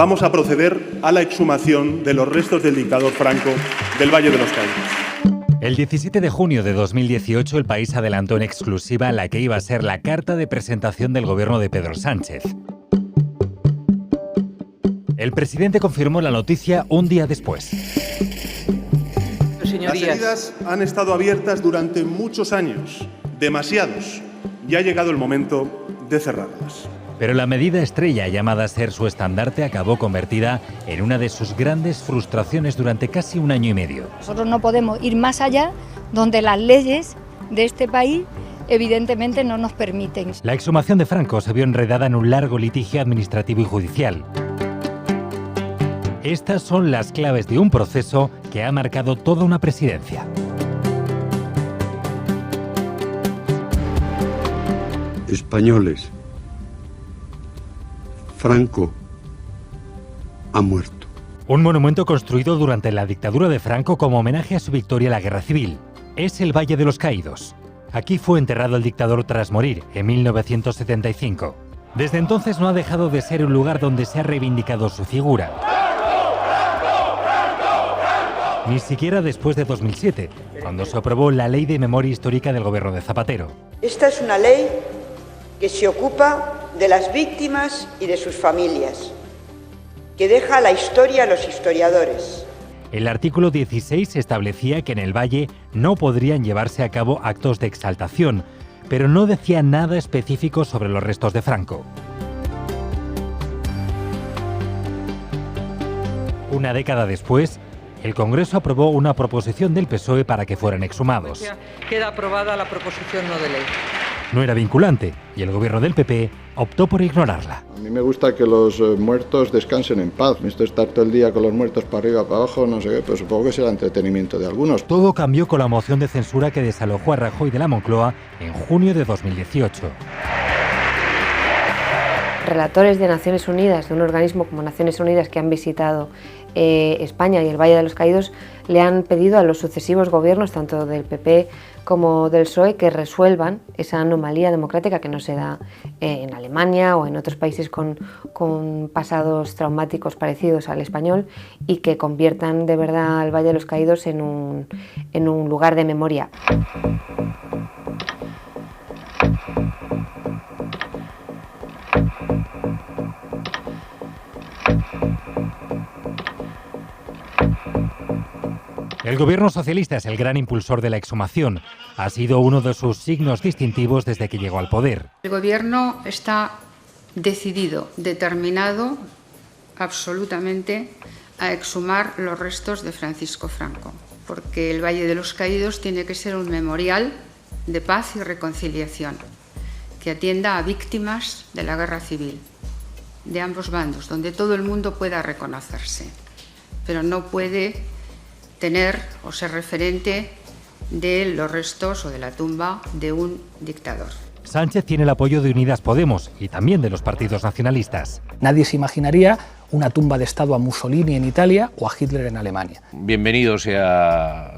vamos a proceder a la exhumación de los restos del dictador Franco del Valle de los Caídos. El 17 de junio de 2018 el país adelantó en exclusiva la que iba a ser la carta de presentación del gobierno de Pedro Sánchez. El presidente confirmó la noticia un día después. Las heridas han estado abiertas durante muchos años, demasiados, y ha llegado el momento de cerrarlas. Pero la medida estrella llamada a ser su estandarte acabó convertida en una de sus grandes frustraciones durante casi un año y medio. Nosotros no podemos ir más allá, donde las leyes de este país evidentemente no nos permiten. La exhumación de Franco se vio enredada en un largo litigio administrativo y judicial. Estas son las claves de un proceso que ha marcado toda una presidencia. Españoles, Franco ha muerto. Un monumento construido durante la dictadura de Franco como homenaje a su victoria en la Guerra Civil. Es el Valle de los Caídos. Aquí fue enterrado el dictador tras morir, en 1975. Desde entonces no ha dejado de ser un lugar donde se ha reivindicado su figura. Ni siquiera después de 2007, cuando se aprobó la Ley de Memoria Histórica del gobierno de Zapatero. Esta es una ley que se ocupa de las víctimas y de sus familias, que deja la historia a los historiadores. El artículo 16 establecía que en el Valle no podrían llevarse a cabo actos de exaltación, pero no decía nada específico sobre los restos de Franco. Una década después, el Congreso aprobó una proposición del PSOE para que fueran exhumados. Queda aprobada la proposición no de ley. No era vinculante y el gobierno del PP optó por ignorarla. A mí me gusta que los muertos descansen en paz. Esto estar todo el día con los muertos para arriba, para abajo, no sé qué, pero supongo que será entretenimiento de algunos. Todo cambió con la moción de censura que desalojó a Rajoy de la Moncloa en junio de 2018. Relatores de Naciones Unidas, de un organismo como Naciones Unidas que han visitado España y el Valle de los Caídos, le han pedido a los sucesivos gobiernos, tanto del PP como del PSOE, que resuelvan esa anomalía democrática que no se da en Alemania o en otros países con pasados traumáticos parecidos al español, y que conviertan de verdad al Valle de los Caídos en un lugar de memoria. El gobierno socialista es el gran impulsor de la exhumación. Ha sido uno de sus signos distintivos desde que llegó al poder. El gobierno está decidido, determinado absolutamente a exhumar los restos de Francisco Franco, porque el Valle de los Caídos tiene que ser un memorial de paz y reconciliación, que atienda a víctimas de la guerra civil, de ambos bandos, donde todo el mundo pueda reconocerse, pero no puede tener o ser referente de los restos o de la tumba de un dictador. Sánchez tiene el apoyo de Unidas Podemos y también de los partidos nacionalistas. Nadie se imaginaría una tumba de Estado a Mussolini en Italia o a Hitler en Alemania. Bienvenido sea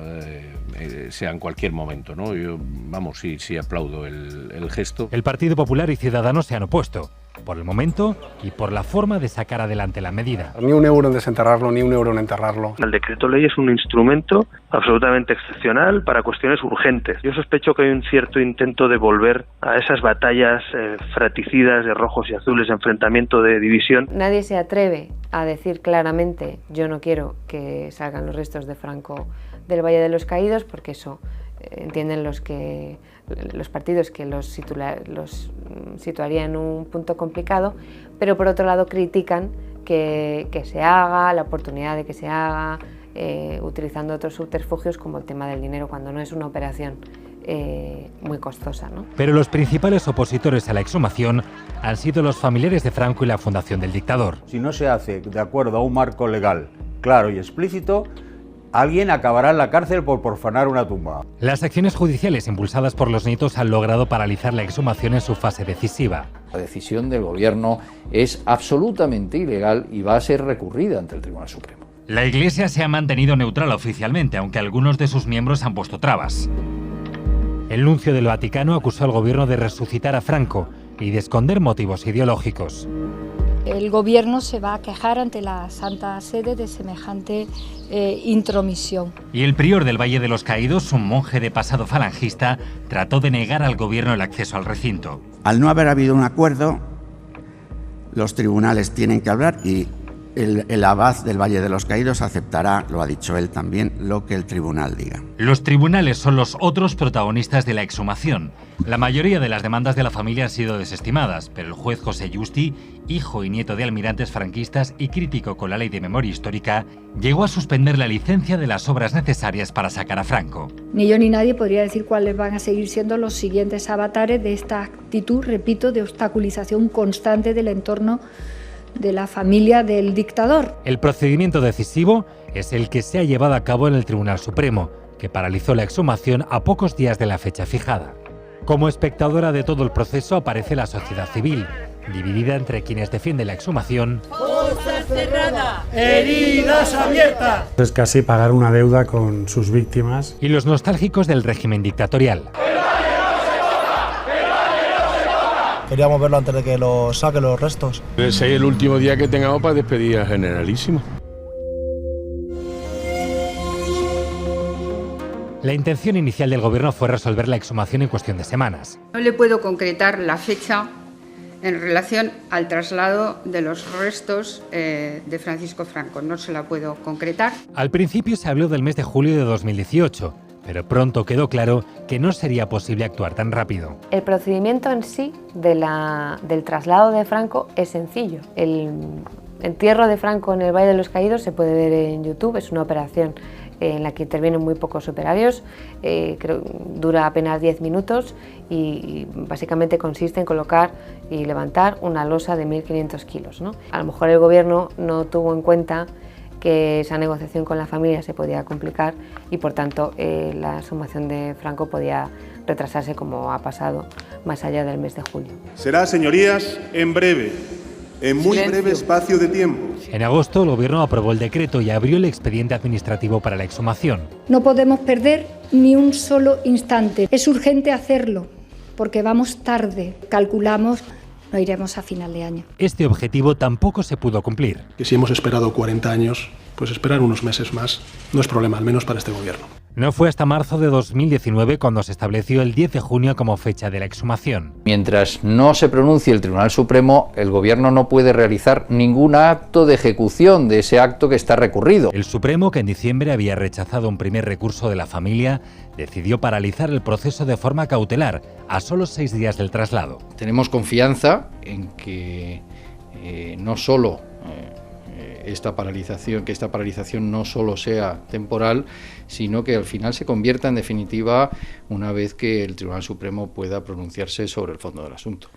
en cualquier momento, ¿no? Yo, vamos, sí aplaudo el gesto. El Partido Popular y Ciudadanos se han opuesto, por el momento y por la forma de sacar adelante la medida. Ni un euro en desenterrarlo, ni un euro en enterrarlo. El decreto ley es un instrumento absolutamente excepcional para cuestiones urgentes. Yo sospecho que hay un cierto intento de volver a esas batallas fratricidas de rojos y azules, de enfrentamiento, de división. Nadie se atreve a decir claramente: yo no quiero que salgan los restos de Franco del Valle de los Caídos, porque eso entienden los partidos que los situaría en un punto complicado, pero por otro lado critican que se haga, la oportunidad de que se haga, utilizando otros subterfugios como el tema del dinero, cuando no es una operación muy costosa, ¿no? Pero los principales opositores a la exhumación han sido los familiares de Franco y la Fundación del Dictador. Si no se hace de acuerdo a un marco legal claro y explícito, alguien acabará en la cárcel por profanar una tumba. Las acciones judiciales impulsadas por los nietos han logrado paralizar la exhumación en su fase decisiva. La decisión del gobierno es absolutamente ilegal y va a ser recurrida ante el Tribunal Supremo. La Iglesia se ha mantenido neutral oficialmente, aunque algunos de sus miembros han puesto trabas. El nuncio del Vaticano acusó al gobierno de resucitar a Franco y de esconder motivos ideológicos. El gobierno se va a quejar ante la Santa Sede de semejante intromisión. Y el prior del Valle de los Caídos, un monje de pasado falangista, trató de negar al gobierno el acceso al recinto. Al no haber habido un acuerdo, los tribunales tienen que hablar y el abad del Valle de los Caídos aceptará, lo ha dicho él también, lo que el tribunal diga. Los tribunales son los otros protagonistas de la exhumación. La mayoría de las demandas de la familia han sido desestimadas, pero el juez José Justi, hijo y nieto de almirantes franquistas y crítico con la ley de memoria histórica, llegó a suspender la licencia de las obras necesarias para sacar a Franco. Ni yo ni nadie podría decir cuáles van a seguir siendo los siguientes avatares de esta actitud, repito, de obstaculización constante del entorno de la familia del dictador. El procedimiento decisivo es el que se ha llevado a cabo en el Tribunal Supremo, que paralizó la exhumación a pocos días de la fecha fijada. Como espectadora de todo el proceso aparece la sociedad civil, dividida entre quienes defienden la exhumación, ¡Fosa cerrada! ¡Heridas abiertas! Es casi pagar una deuda con sus víctimas. y los nostálgicos del régimen dictatorial. Queríamos verlo antes de que lo saquen los restos. Ese es el último día que tengamos para despedir a Generalísimo. La intención inicial del gobierno fue resolver la exhumación en cuestión de semanas. No le puedo concretar la fecha en relación al traslado de los restos de Francisco Franco. No se la puedo concretar. Al principio se habló del mes de julio de 2018, pero pronto quedó claro que no sería posible actuar tan rápido. El procedimiento en sí del traslado de Franco es sencillo. El entierro de Franco en el Valle de los Caídos se puede ver en YouTube, es una operación en la que intervienen muy pocos operarios, dura apenas 10 minutos y básicamente consiste en colocar y levantar una losa de 1.500 kilos, ¿no? A lo mejor el gobierno no tuvo en cuenta que esa negociación con la familia se podía complicar y por tanto la exhumación de Franco podía retrasarse como ha pasado más allá del mes de julio. Será, señorías, en breve, en muy breve espacio de tiempo. En agosto el gobierno aprobó el decreto y abrió el expediente administrativo para la exhumación. No podemos perder ni un solo instante. Es urgente hacerlo porque vamos tarde. Calculamos no iremos a final de año. Este objetivo tampoco se pudo cumplir. Que si hemos esperado 40 años, pues esperar unos meses más no es problema, al menos para este gobierno. No fue hasta marzo de 2019 cuando se estableció el 10 de junio como fecha de la exhumación. Mientras no se pronuncie el Tribunal Supremo, el Gobierno no puede realizar ningún acto de ejecución de ese acto que está recurrido. El Supremo, que en diciembre había rechazado un primer recurso de la familia, decidió paralizar el proceso de forma cautelar, a solo 6 días del traslado. Tenemos confianza en que no solo esta paralización no solo sea temporal, sino que al final se convierta en definitiva una vez que el Tribunal Supremo pueda pronunciarse sobre el fondo del asunto.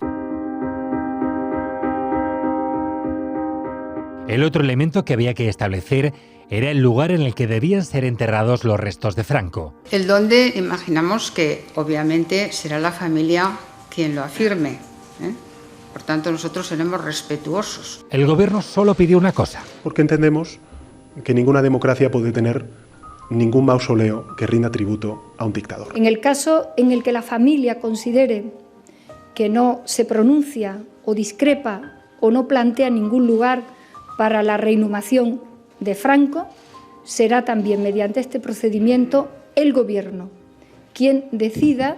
El otro elemento que había que establecer era el lugar en el que debían ser enterrados los restos de Franco. El donde imaginamos que obviamente será la familia quien lo afirme, ¿eh? Por tanto, nosotros seremos respetuosos. El gobierno solo pidió una cosa. Porque entendemos que ninguna democracia puede tener ningún mausoleo que rinda tributo a un dictador. En el caso en el que la familia considere que no se pronuncia o discrepa o no plantea ningún lugar para la reinhumación de Franco, será también mediante este procedimiento el gobierno quien decida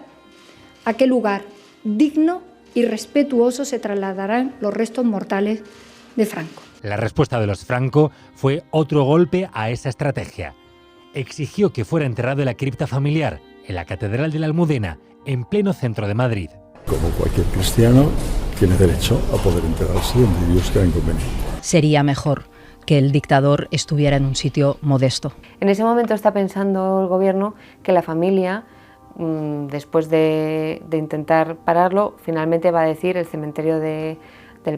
a qué lugar digno y respetuoso se trasladarán los restos mortales de Franco. La respuesta de los Franco fue otro golpe a esa estrategia. Exigió que fuera enterrado en la cripta familiar, en la Catedral de la Almudena, en pleno centro de Madrid. Como cualquier cristiano, tiene derecho a poder enterrarse donde Dios crea inconveniente. Sería mejor que el dictador estuviera en un sitio modesto. En ese momento está pensando el gobierno que la familia, después de intentar pararlo, finalmente va a decir el cementerio del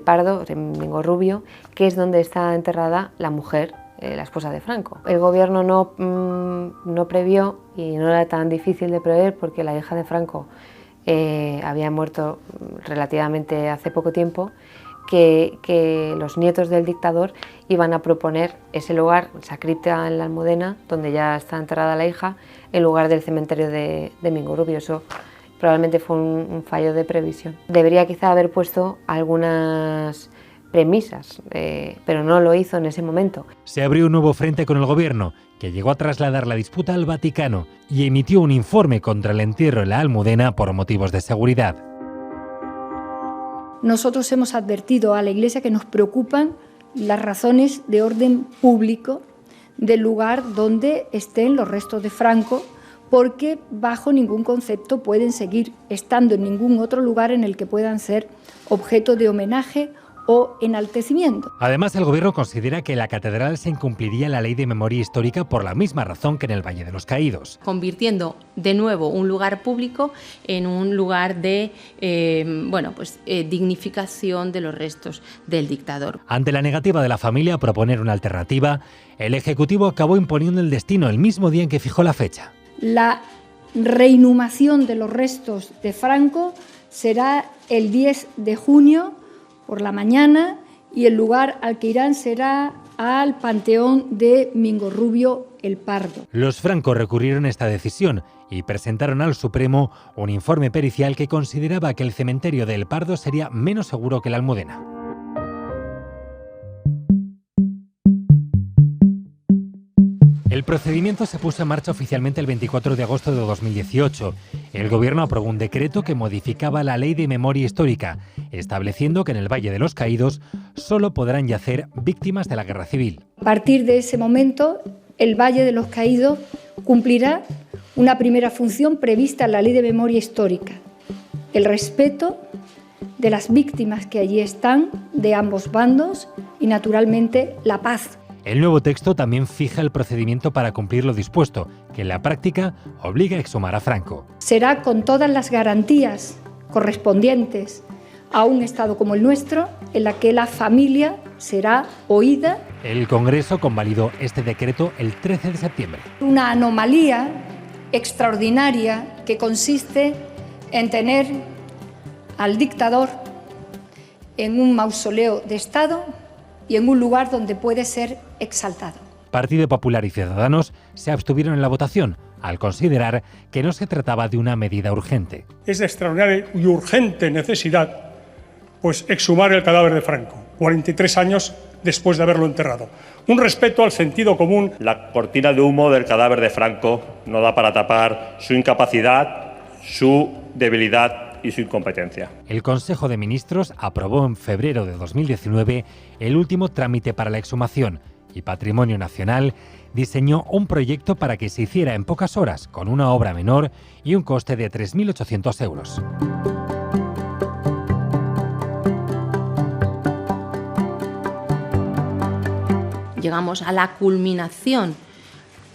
Pardo, en Mingorrubio, que es donde está enterrada la mujer, la esposa de Franco. El gobierno no previó, y no era tan difícil de prever porque la hija de Franco había muerto relativamente hace poco tiempo, que los nietos del dictador iban a proponer ese lugar, esa cripta en la Almudena, donde ya está enterrada la hija, en lugar del cementerio de Mingorrubio. Eso probablemente fue un fallo de previsión. Debería quizá haber puesto algunas premisas, pero no lo hizo en ese momento. Se abrió un nuevo frente con el gobierno, que llegó a trasladar la disputa al Vaticano y emitió un informe contra el entierro en la Almudena por motivos de seguridad. Nosotros hemos advertido a la Iglesia que nos preocupan las razones de orden público del lugar donde estén los restos de Franco, porque bajo ningún concepto pueden seguir estando en ningún otro lugar en el que puedan ser objeto de homenaje o enaltecimiento. Además, el gobierno considera que en la catedral se incumpliría la ley de memoria histórica por la misma razón que en el Valle de los Caídos. Convirtiendo de nuevo un lugar público en un lugar de dignificación de los restos del dictador. Ante la negativa de la familia a proponer una alternativa, el Ejecutivo acabó imponiendo el destino el mismo día en que fijó la fecha. La reinhumación de los restos de Franco será el 10 de junio por la mañana y el lugar al que irán será al Panteón de Mingorrubio el Pardo. Los Franco recurrieron a esta decisión y presentaron al Supremo un informe pericial que consideraba que el cementerio de El Pardo sería menos seguro que la Almudena. El procedimiento se puso en marcha oficialmente el 24 de agosto de 2018. El gobierno aprobó un decreto que modificaba la ley de memoria histórica, estableciendo que en el Valle de los Caídos solo podrán yacer víctimas de la Guerra Civil. A partir de ese momento, el Valle de los Caídos cumplirá una primera función prevista en la ley de memoria histórica: el respeto de las víctimas que allí están, de ambos bandos, y naturalmente la paz. El nuevo texto también fija el procedimiento para cumplir lo dispuesto, que en la práctica obliga a exhumar a Franco. Será con todas las garantías correspondientes a un Estado como el nuestro, en la que la familia será oída. El Congreso convalidó este decreto el 13 de septiembre. Una anomalía extraordinaria que consiste en tener al dictador en un mausoleo de Estado y en un lugar donde puede ser exaltado. Partido Popular y Ciudadanos se abstuvieron en la votación, al considerar que no se trataba de una medida urgente. Es de extraordinaria y urgente necesidad, pues, exhumar el cadáver de Franco, 43 años después de haberlo enterrado. Un respeto al sentido común. La cortina de humo del cadáver de Franco no da para tapar su incapacidad, su debilidad y su incompetencia. El Consejo de Ministros aprobó en febrero de 2019 el último trámite para la exhumación y Patrimonio Nacional diseñó un proyecto para que se hiciera en pocas horas, con una obra menor y un coste de 3.800 euros. Llegamos a la culminación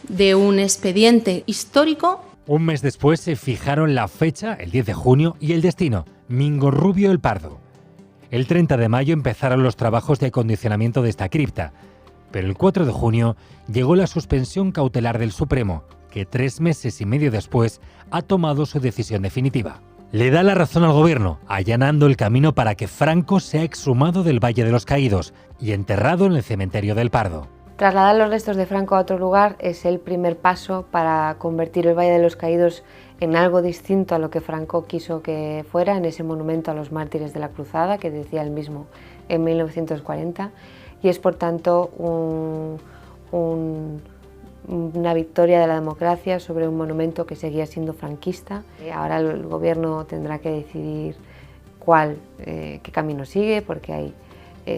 de un expediente histórico. Un mes después se fijaron la fecha, el 10 de junio, y el destino, Mingorrubio el Pardo. El 30 de mayo empezaron los trabajos de acondicionamiento de esta cripta, pero el 4 de junio llegó la suspensión cautelar del Supremo, que 3 meses y medio después ha tomado su decisión definitiva. Le da la razón al gobierno, allanando el camino para que Franco sea exhumado del Valle de los Caídos y enterrado en el cementerio del Pardo. Trasladar los restos de Franco a otro lugar es el primer paso para convertir el Valle de los Caídos en algo distinto a lo que Franco quiso que fuera, en ese monumento a los mártires de la Cruzada, que decía él mismo en 1940, y es por tanto una victoria de la democracia sobre un monumento que seguía siendo franquista. Ahora el gobierno tendrá que decidir qué camino sigue, porque hay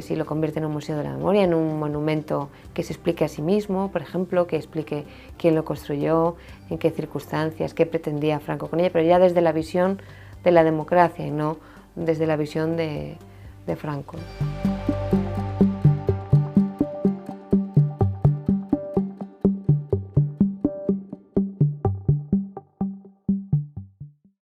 si lo convierte en un museo de la memoria, en un monumento que se explique a sí mismo, por ejemplo, que explique quién lo construyó, en qué circunstancias, qué pretendía Franco con ella, pero ya desde la visión de la democracia y no desde la visión de Franco.